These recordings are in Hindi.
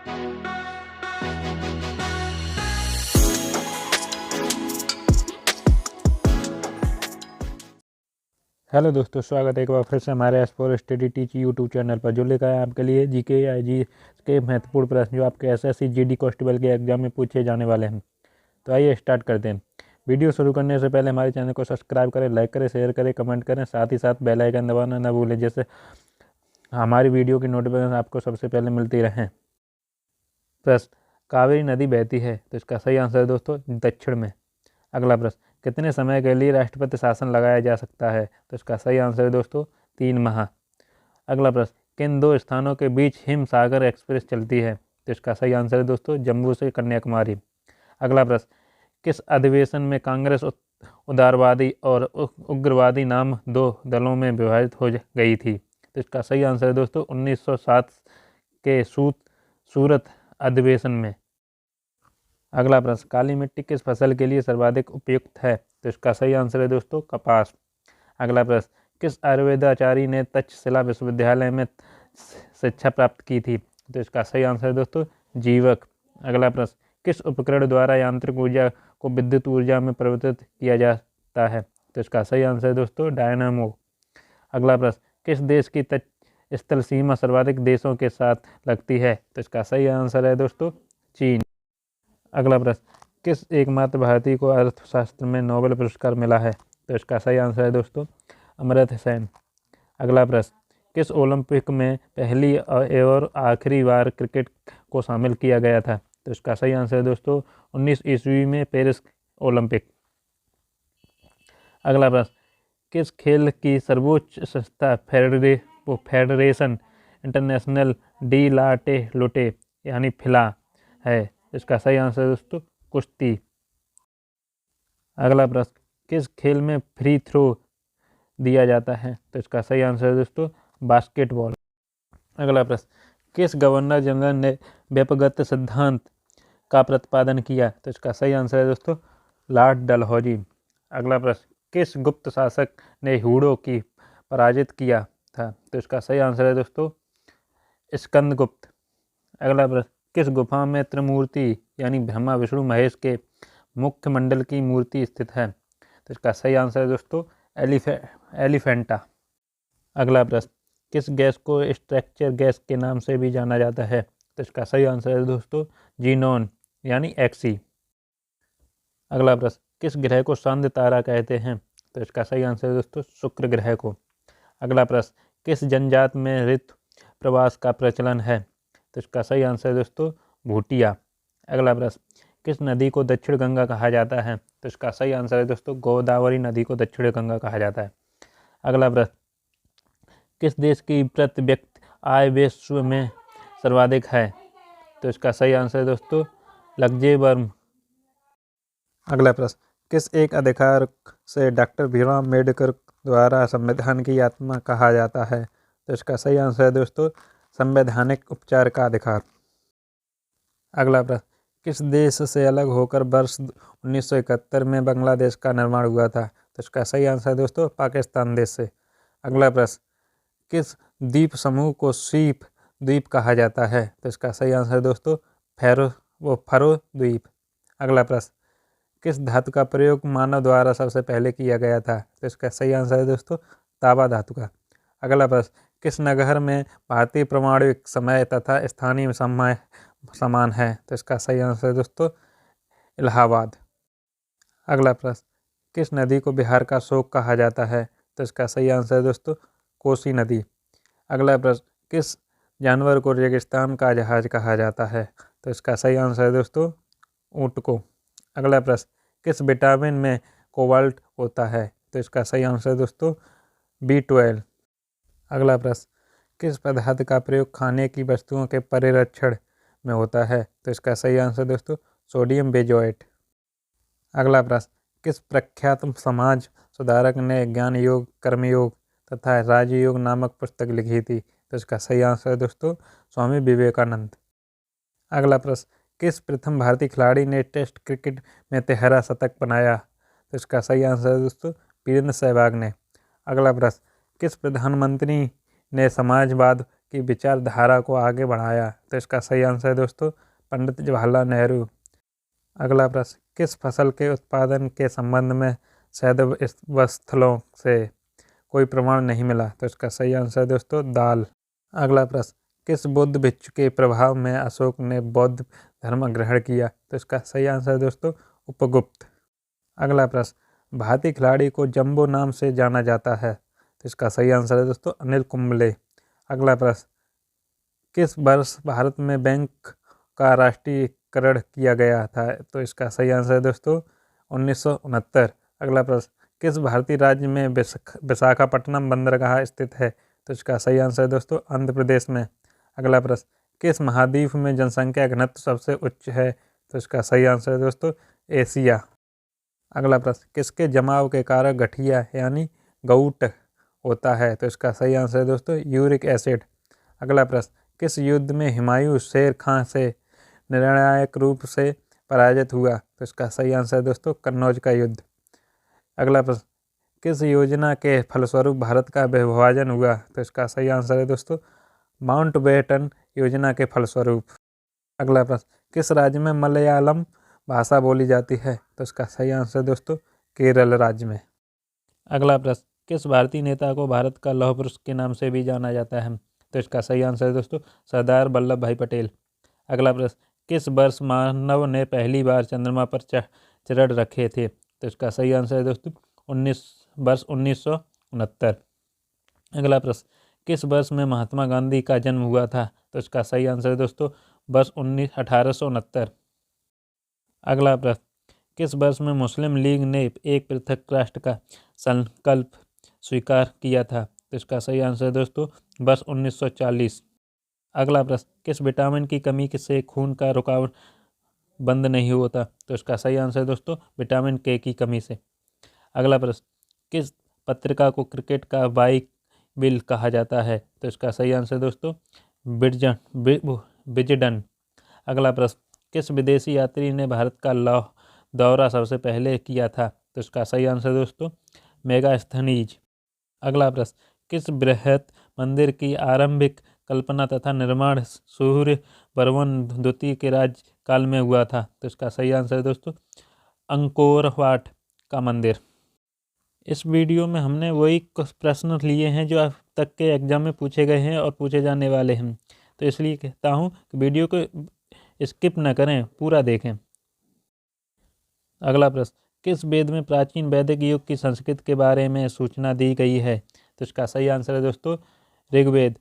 हेलो दोस्तों, स्वागत है एक बार फिर से हमारे S4 study teach YouTube channel पर, जो लेकर है आपके लिए जीके या जी के महत्वपूर्ण प्रश्न जो आपके एसएससी जीडी कांस्टेबल के एग्जाम में पूछे जाने वाले हैं। तो आइए स्टार्ट करते हैं। वीडियो शुरू करने से पहले हमारे चैनल को सब्सक्राइब करें, लाइक करें, शेयर करें, कमेंट करें, साथ ही साथ बेल आइकन दबाना न भूलें, जैसे हमारी वीडियो की नोटिफिकेशन आपको सबसे पहले मिलती रहे। प्रश्न, कावेरी नदी बहती है, तो इसका सही आंसर है दोस्तों दक्षिण में। अगला प्रश्न, कितने समय के लिए राष्ट्रपति शासन लगाया जा सकता है, तो इसका सही आंसर है दोस्तों 3 माह। अगला प्रश्न, किन 2 स्थानों के बीच हिम सागर एक्सप्रेस चलती है, तो इसका सही आंसर है दोस्तों जम्मू से कन्याकुमारी। अगला प्रश्न, किस अधिवेशन में कांग्रेस उदारवादी और उग्रवादी नाम 2 दलों में विभाजित हो गई थी, तो इसका सही आंसर है दोस्तों 1907 के सूरत अधिवेशन में। अगला प्रश्न, काली मिट्टी किस फसल के लिए सर्वाधिक उपयुक्त है, तो इसका सही आंसर है दोस्तों कपास। अगला प्रश्न, किस आयुर्वेदाचार्य ने तक्षशिला विश्वविद्यालय में शिक्षा प्राप्त की थी, तो इसका सही आंसर है दोस्तों जीवक। अगला प्रश्न, किस उपकरण द्वारा यांत्रिक ऊर्जा को विद्युत ऊर्जा में परिवर्तित किया जाता है, तो इसका सही आंसर है दोस्तों डायनामो। अगला प्रश्न, किस देश की तट स्थल सीमा सर्वाधिक देशों के साथ लगती है, तो इसका सही आंसर है दोस्तों चीन। अगला प्रश्न, किस एकमात्र भारतीय को अर्थशास्त्र में नोबेल पुरस्कार मिला है, तो इसका सही आंसर है दोस्तों अमर्त्य सेन। अगला प्रश्न, किस ओलंपिक में पहली और आखिरी बार क्रिकेट को शामिल किया गया था, तो इसका सही आंसर है दोस्तों 19 ईस्वी में पेरिस ओलंपिक। अगला प्रश्न, किस खेल की सर्वोच्च संस्था फेडरेशन इंटरनेशनल डी ला टेलोटे यानी फिला है, इसका सही आंसर है दोस्तों कुश्ती। अगला प्रश्न, किस खेल में फ्री थ्रो दिया जाता है, तो इसका सही आंसर है दोस्तों बास्केटबॉल। अगला प्रश्न, किस गवर्नर जनरल ने व्यक्तिगत सिद्धांत का प्रतिपादन किया, तो इसका सही आंसर है दोस्तों लॉर्ड डलहौजी। अगला प्रश्न, किस गुप्त शासक ने हुडो की पराजित किया था, तो इसका सही आंसर है दोस्तों स्कंदगुप्त। अगला प्रश्न, किस गुफा में त्रिमूर्ति यानी ब्रह्मा विष्णु महेश के मुख्य मंडल की मूर्ति स्थित है, तो इसका सही आंसर है दोस्तों एलिफेंटा। अगला प्रश्न, किस गैस को स्ट्रक्चर गैस के नाम से भी जाना जाता है, तो इसका सही आंसर है दोस्तों जीनॉन यानी एक्सी। अगला प्रश्न, किस ग्रह को शांत तारा कहते हैं, तो इसका सही आंसर है दोस्तों शुक्र ग्रह को। अगला प्रश्न, किस जनजात में ऋतु प्रवास का प्रचलन है, तो इसका सही आंसर है दोस्तों भूटिया। अगला प्रश्न, किस नदी को दक्षिण गंगा कहा जाता है, तो इसका सही आंसर है दोस्तों गोदावरी नदी को दक्षिण गंगा कहा जाता है। अगला प्रश्न, किस देश की प्रति व्यक्ति आय विश्व में सर्वाधिक है, तो इसका सही आंसर है दोस्तों लग्जेबर्ग। अगला प्रश्न, किस एक अधिकार से डॉक्टर भीमराव अम्बेडकर द्वारा संविधान की आत्मा कहा जाता है, तो इसका सही आंसर है दोस्तों संवैधानिक उपचार का अधिकार। अगला प्रश्न, किस देश से अलग होकर वर्ष 1971 में बांग्लादेश का निर्माण हुआ था, तो इसका सही आंसर है दोस्तों पाकिस्तान देश से। अगला प्रश्न, किस द्वीप समूह को स्वीप द्वीप कहा जाता है, तो इसका सही आंसर है दोस्तों फरो द्वीप। अगला प्रश्न, किस धातु का प्रयोग मानव द्वारा सबसे पहले किया गया था, तो इसका सही आंसर है दोस्तों तांबा धातु का। अगला प्रश्न, किस नगर में भारतीय प्रमाणिक समय तथा स्थानीय समय समान है, तो इसका सही आंसर है दोस्तों इलाहाबाद। अगला प्रश्न, किस नदी को बिहार का शोक कहा जाता है, तो इसका सही आंसर है दोस्तों कोसी नदी। अगला प्रश्न, किस जानवर को रेगिस्तान का जहाज कहा जाता है, तो इसका सही आंसर है दोस्तों ऊँट को। अगला प्रश्न, किस विटामिन में कोबाल्ट होता है, तो इसका सही आंसर है दोस्तों B12। अगला प्रश्न, किस पदार्थ का प्रयोग खाने की वस्तुओं के परिरक्षण में होता है, तो इसका सही आंसर दोस्तों सोडियम बेंजोएट। अगला प्रश्न, किस प्रख्यात समाज सुधारक ने ज्ञान योग, कर्मयोग तथा राजयोग नामक पुस्तक लिखी थी, तो इसका सही आंसर है दोस्तों स्वामी विवेकानंद। अगला प्रश्न, किस प्रथम भारतीय खिलाड़ी ने टेस्ट क्रिकेट में 13 शतक बनाया, तो इसका सही आंसर है दोस्तों वीरेंद्र सहवाग ने। अगला प्रश्न, किस प्रधानमंत्री ने समाजवाद की विचारधारा को आगे बढ़ाया? तो इसका सही आंसर है दोस्तों पंडित जवाहरलाल नेहरू। अगला प्रश्न, किस फसल के उत्पादन के संबंध में सैद्धावस्थलों से कोई प्रमाण नहीं मिला? तो इसका सही आंसर है दोस्तों दाल। अगला प्रश्न, किस बुद्ध भिक्षु के प्रभाव में अशोक ने बौद्ध धर्म ग्रहण किया? तो इसका सही आंसर है दोस्तों उपगुप्त। अगला प्रश्न, भारतीय खिलाड़ी को जंबो नाम से जाना जाता है? तो इसका सही आंसर है दोस्तों अनिल कुंबले। अगला प्रश्न, किस वर्ष भारत में बैंक का राष्ट्रीयकरण किया गया था? तो इसका सही आंसर है दोस्तों 1969। अगला प्रश्न, किस भारतीय राज्य में विशाखापट्टनम बंदरगाह स्थित है? तो इसका सही आंसर है दोस्तों आंध्र प्रदेश में। अगला प्रश्न, किस महाद्वीप में जनसंख्या घनत्व सबसे उच्च है? तो इसका सही आंसर है दोस्तों एशिया। अगला प्रश्न, किसके जमाव के कारण गठिया यानी गाउट होता है? तो इसका सही आंसर है दोस्तों यूरिक एसिड। अगला प्रश्न, किस युद्ध में हुमायूं शेर खां से निर्णायक रूप से पराजित हुआ? तो इसका सही आंसर है दोस्तों कन्नौज का युद्ध। अगला प्रश्न, किस योजना के फलस्वरूप भारत का विभाजन हुआ? तो इसका सही आंसर है दोस्तों माउंटबेटन योजना के फलस्वरूप। अगला प्रश्न, किस राज्य में मलयालम भाषा बोली जाती है? तो इसका सही आंसर है दोस्तों केरल राज्य में। अगला प्रश्न, किस भारतीय नेता को भारत का लौह पुरुष के नाम से भी जाना जाता है? तो इसका सही आंसर है दोस्तों सरदार वल्लभ भाई पटेल। अगला प्रश्न, किस वर्ष मानव ने पहली बार चंद्रमा पर चरण रखे थे? तो इसका सही आंसर है दोस्तों 1969। अगला प्रश्न, किस वर्ष में महात्मा गांधी का जन्म हुआ था? तो इसका सही आंसर है दोस्तों वर्ष 1869। अगला प्रश्न, किस वर्ष में मुस्लिम लीग ने एक पृथक राष्ट्र का संकल्प स्वीकार किया था? तो इसका सही आंसर है दोस्तों वर्ष 1940। अगला प्रश्न, किस विटामिन की कमी से खून का रुकावट बंद नहीं होता? तो इसका सही आंसर है दोस्तों विटामिन के की कमी से। अगला प्रश्न, किस पत्रिका को क्रिकेट का बाइबिल कहा जाता है? तो इसका सही आंसर है दोस्तों विजडन। अगला प्रश्न, किस विदेशी यात्री ने भारत का दौरा सबसे पहले किया था? तो इसका सही आंसर दोस्तों मेगास्थनीज। अगला प्रश्न, किस बृहत मंदिर की आरंभिक कल्पना तथा निर्माण सूर्य वर्मन द्वितीय के राज्यकाल में हुआ था? तो इसका सही आंसर है दोस्तों अंकोर वाट का मंदिर। इस वीडियो में हमने वही कुछ प्रश्न लिए हैं जो अब तक के एग्जाम में पूछे गए हैं और पूछे जाने वाले हैं, तो इसलिए कहता हूँ कि वीडियो को स्किप न करें, पूरा देखें। अगला प्रश्न, किस वेद में प्राचीन वैदिक युग की संस्कृति के बारे में सूचना दी गई है? तो इसका सही आंसर है दोस्तों ऋग्वेद।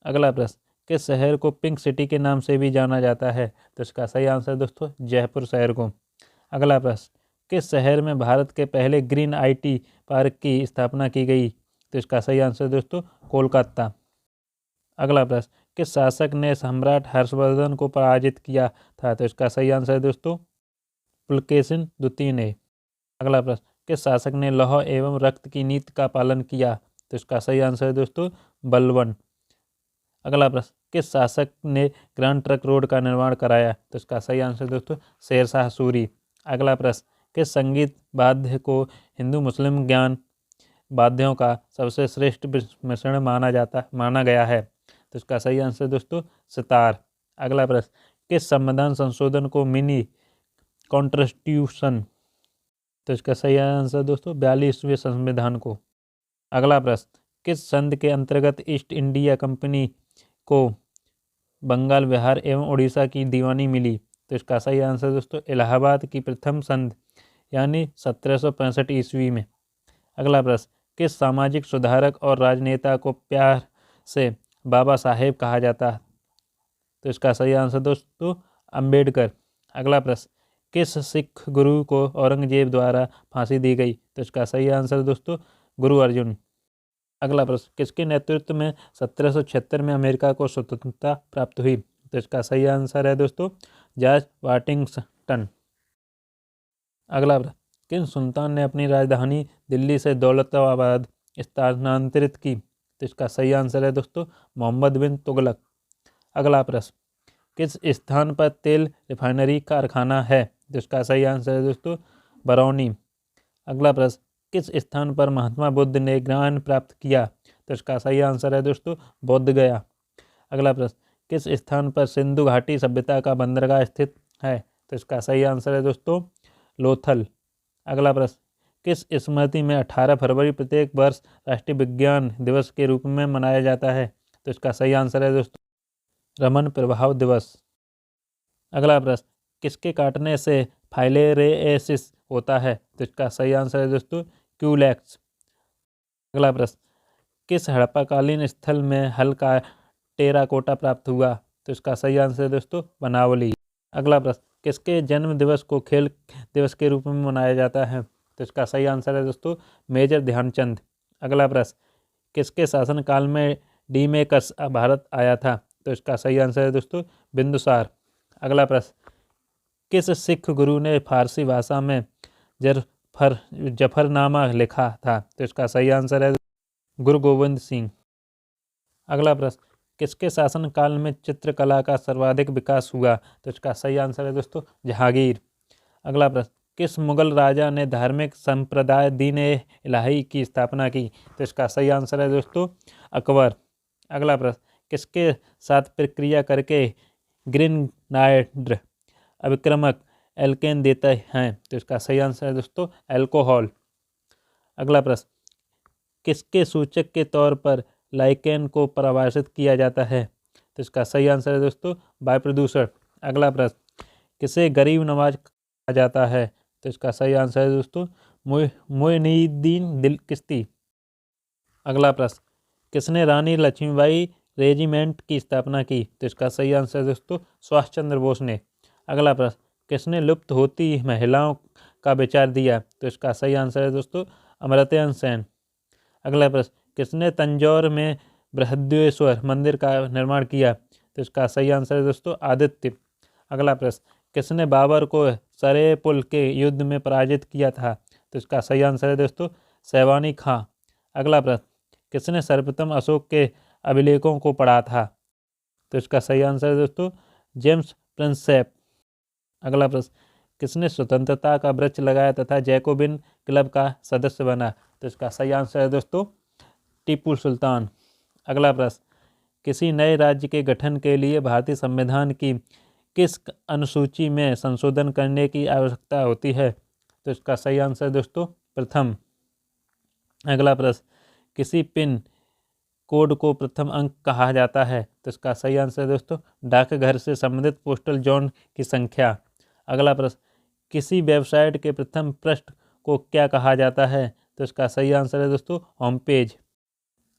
अगला प्रश्न, किस शहर को पिंक सिटी के नाम से भी जाना जाता है? तो इसका सही आंसर है दोस्तों जयपुर शहर को। अगला प्रश्न, किस शहर में भारत के पहले ग्रीन IT पार्क की स्थापना की गई? तो इसका सही आंसर है दोस्तों कोलकाता। अगला प्रश्न, किस शासक ने सम्राट हर्षवर्धन को पराजित किया था? तो इसका सही आंसर है दोस्तों पुलकेशिन द्वितीय ने। अगला प्रश्न, किस शासक ने लौह एवं रक्त की नीति का पालन किया? तो इसका सही आंसर है दोस्तों बलबन। अगला प्रश्न, किस शासक ने ग्रैंड ट्रंक रोड का निर्माण कराया? तो इसका सही आंसर दोस्तों शेरशाह सूरी। अगला प्रश्न, किस संगीत वाद्य को हिंदू मुस्लिम ज्ञान वाद्यों का सबसे श्रेष्ठ मिश्रण माना गया है? तो इसका सही आंसर दोस्तों सितार। अगला प्रश्न, किस संविधान संशोधन को मिनी कॉन्स्टिट्यूशन? तो इसका सही आंसर दोस्तों 42वें संविधान को। अगला प्रश्न, किस संधि के अंतर्गत ईस्ट इंडिया कंपनी को बंगाल बिहार एवं उड़ीसा की दीवानी मिली? तो इसका सही आंसर दोस्तों इलाहाबाद की प्रथम संधि यानी 1765 ईस्वी में। अगला प्रश्न, किस सामाजिक सुधारक और राजनेता को प्यार से बाबा साहेब कहा जाता? तो इसका सही आंसर दोस्तों अंबेडकर। अगला प्रश्न, किस सिख गुरु को औरंगजेब द्वारा फांसी दी गई? तो इसका सही आंसर दोस्तों गुरु अर्जुन। अगला प्रश्न, किसके नेतृत्व में 1776 में अमेरिका को स्वतंत्रता प्राप्त हुई? तो इसका सही आंसर है दोस्तों जॉर्ज वाशिंगटन। अगला प्रश्न, किन सुल्तान ने अपनी राजधानी दिल्ली से दौलताबाद स्थानांतरित की? तो इसका सही आंसर है दोस्तों मोहम्मद बिन तुगलक। अगला प्रश्न, किस स्थान पर तेल रिफाइनरी कारखाना है? तो इसका सही आंसर है दोस्तों बरौनी। अगला प्रश्न, किस स्थान पर महात्मा बुद्ध ने ज्ञान प्राप्त किया? तो इसका सही आंसर है दोस्तों बोध गया। अगला प्रश्न, किस स्थान पर सिंधु घाटी सभ्यता का बंदरगाह स्थित है? तो इसका सही आंसर है दोस्तों लोथल। अगला प्रश्न, किस स्मृति में 18 फरवरी प्रत्येक वर्ष राष्ट्रीय विज्ञान दिवस के रूप में मनाया जाता है? तो इसका सही आंसर है दोस्तों रमन प्रभाव दिवस। अगला प्रश्न, किसके काटने से फाइलेरियोसिस होता है? तो इसका सही आंसर है दोस्तों क्यूलेक्स। अगला प्रश्न, किस हड़प्पाकालीन स्थल में हल्का टेराकोटा प्राप्त हुआ? तो इसका सही आंसर है दोस्तों बनावली। अगला प्रश्न, किसके जन्म दिवस को खेल दिवस के रूप में मनाया जाता है? तो इसका सही आंसर है दोस्तों मेजर ध्यानचंद। अगला प्रश्न, किसके शासनकाल में डीमेकस भारत आया था? तो इसका सही आंसर है दोस्तों बिंदुसार। अगला प्रश्न, किस सिख गुरु ने फारसी भाषा में जफरनामा लिखा था? तो इसका सही आंसर है गुरु गोविंद सिंह। अगला प्रश्न, किसके शासनकाल में चित्रकला का सर्वाधिक विकास हुआ? तो इसका सही आंसर है दोस्तों जहांगीर। अगला प्रश्न, किस मुगल राजा ने धार्मिक संप्रदाय दीन ए इलाही की स्थापना की? तो इसका सही आंसर है दोस्तों अकबर। अगला प्रश्न, किसके साथ प्रक्रिया करके ग्रेनाइड अभिक्रमक एल्केन देते हैं? तो इसका सही आंसर है दोस्तों अल्कोहल। अगला प्रश्न, किसके सूचक के तौर पर लाइकेन को परिभाषित किया जाता है? तो इसका सही आंसर है दोस्तों वायु प्रदूषण। अगला प्रश्न, किसे गरीब नवाज कहा जाता है? तो इसका सही आंसर है दोस्तों मोइनुद्दीन दिल चिश्ती। अगला प्रश्न, किसने रानी लक्ष्मीबाई रेजिमेंट की स्थापना की? तो इसका सही आंसर है दोस्तों सुभाष चंद्र बोस ने। अगला प्रश्न, किसने लुप्त होती महिलाओं का विचार दिया? तो इसका सही आंसर है दोस्तों अमर्त्य सेन। अगला प्रश्न, किसने तंजौर में बृहदेश्वर मंदिर का निर्माण किया? तो इसका सही आंसर है दोस्तों आदित्य। अगला प्रश्न, किसने बाबर को सरेपुल के युद्ध में पराजित किया था? तो इसका सही आंसर है दोस्तों सैवानी खां। अगला प्रश्न, किसने सर्वप्रथम अशोक के अभिलेखों को पढ़ा था? तो इसका सही आंसर है दोस्तों जेम्स प्रिंसेप। अगला प्रश्न, किसने स्वतंत्रता का वृक्ष लगाया तथा जैकोबिन क्लब का सदस्य बना? तो इसका सही आंसर है दोस्तों टीपू सुल्तान। अगला प्रश्न, किसी नए राज्य के गठन के लिए भारतीय संविधान की किस अनुसूची में संशोधन करने की आवश्यकता होती है? तो इसका सही आंसर है दोस्तों प्रथम। अगला प्रश्न, किसी पिन कोड को प्रथम अंक कहा जाता है? तो इसका सही आंसर है दोस्तों डाकघर से संबंधित पोस्टल जोन की संख्या। अगला प्रश्न, किसी वेबसाइट के प्रथम पृष्ठ को क्या कहा जाता है? तो इसका सही आंसर है दोस्तों होम पेज।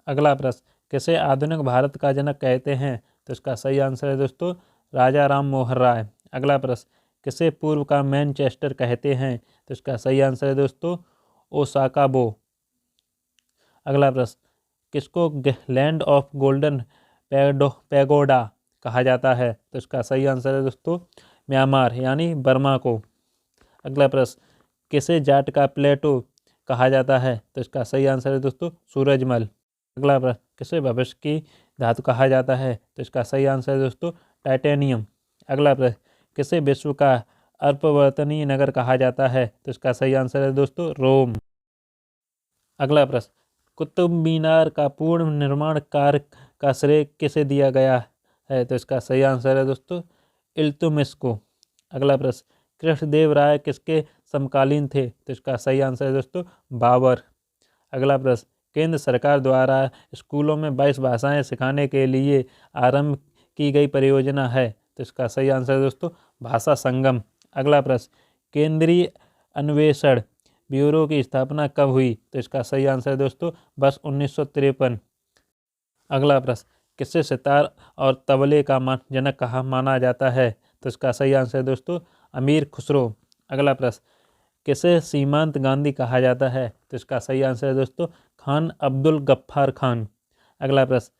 अगला प्रश्न, किसे आधुनिक भारत का जनक कहते हैं? तो इसका सही आंसर है दोस्तों राजा राम मोहन राय। अगला प्रश्न, किसे पूर्व का मैनचेस्टर कहते हैं? तो इसका सही आंसर है दोस्तों ओसाका बो। अगला प्रश्न, किसको लैंड ऑफ गोल्डन पैगोडा कहा जाता है? तो इसका सही आंसर है दोस्तों म्यांमार यानी बर्मा को। अगला प्रश्न, किसे जाट का प्लेटो कहा जाता है? तो इसका सही आंसर है दोस्तों सूरजमल। अगला प्रश्न, किसे भविष्य की धातु कहा जाता है? तो इसका सही आंसर है दोस्तों टाइटेनियम। अगला प्रश्न, किसे विश्व का अपरिवर्तनीय नगर कहा जाता है? तो इसका सही आंसर है दोस्तों रोम। अगला प्रश्न, कुतुब मीनार का पूर्ण निर्माण कार्य का श्रेय किसे दिया गया है? तो इसका सही आंसर है दोस्तों इल्तुतमिश को। अगला प्रश्न, कृष्णदेव राय किसके समकालीन थे? तो इसका सही आंसर है दोस्तों बाबर। अगला प्रश्न, केंद्र सरकार द्वारा स्कूलों में 22 भाषाएं सिखाने के लिए आरंभ की गई परियोजना है? तो इसका सही आंसर है दोस्तों भाषा संगम। अगला प्रश्न, केंद्रीय अन्वेषण ब्यूरो की स्थापना कब हुई? तो इसका सही आंसर है दोस्तों वर्ष 1953। अगला प्रश्न, किससे सितार और तबले का जनक कहा माना जाता है? तो इसका सही आंसर है दोस्तों अमीर खुसरो। अगला प्रश्न, किसे सीमांत गांधी कहा जाता है? तो इसका सही आंसर है दोस्तों खान अब्दुल गफ्फार खान। अगला प्रश्न,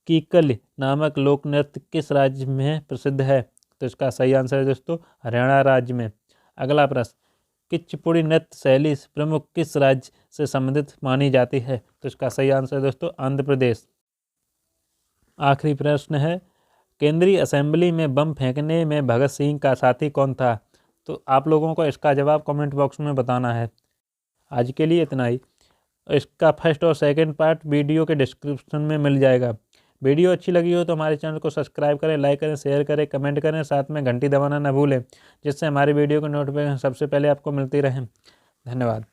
कीकल नामक लोक नृत्य किस राज्य में प्रसिद्ध है? तो इसका सही आंसर है दोस्तों हरियाणा राज्य में। अगला प्रश्न, कुचिपुड़ी नृत्य शैली प्रमुख किस राज्य से संबंधित मानी जाती है? तो इसका सही आंसर है दोस्तों आंध्र प्रदेश। आखिरी प्रश्न है, केंद्रीय असेंबली में बम फेंकने में भगत सिंह का साथी कौन था? तो आप लोगों को इसका जवाब कमेंट बॉक्स में बताना है। आज के लिए इतना ही। इसका फर्स्ट और सेकंड पार्ट वीडियो के डिस्क्रिप्शन में मिल जाएगा। वीडियो अच्छी लगी हो तो हमारे चैनल को सब्सक्राइब करें, लाइक करें, शेयर करें, कमेंट करें, साथ में घंटी दबाना ना भूलें, जिससे हमारी वीडियो की नोटिफिकेशन सबसे पहले आपको मिलती रहे। धन्यवाद।